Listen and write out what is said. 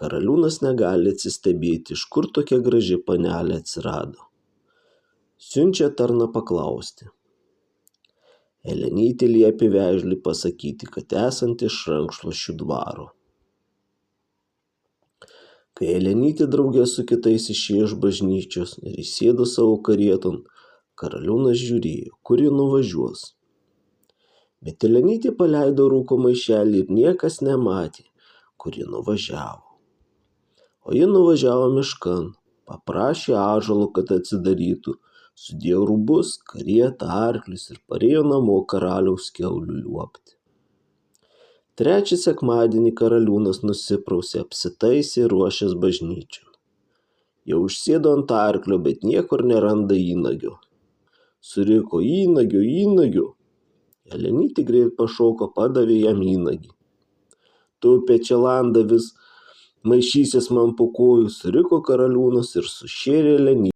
Karaliūnas negali atsistebėti, iš kur tokia graži panelė atsirado. Siunčia tarną paklausti. Elenytė liepė vežliui pasakyti, kad esanti iš Rankšluosčių dvaro. Kai Elenytė drauge su kitais išėjo iš bažnyčios ir įsėdo savo karieton, karaliūnas žiūrėjo, kur ji nuvažiuos. Bet Elenytė paleido rūko maišelį ir niekas nematė, kur ji nuvažiavo. O ji nuvažiavo miškan, paprašė ąžuolo, kad atsidarytų, sudėjo rūbus, karietą, arklius ir parėjo namo karaliaus kiaulių liuobti. Trečią sekmadienį karaliūnas nusiprausė, apsitaisė ir ruošės bažnyčion. Jau užsėdo ant arklio, bet niekur neranda įnagio. Suriko įnagio, įnagio. Elenytė greit pašoko, padavė jam įnagį. Tu, pečialanda, vis maišysies man po kojų, suriko karaliūnas ir sušėrė Elenytę.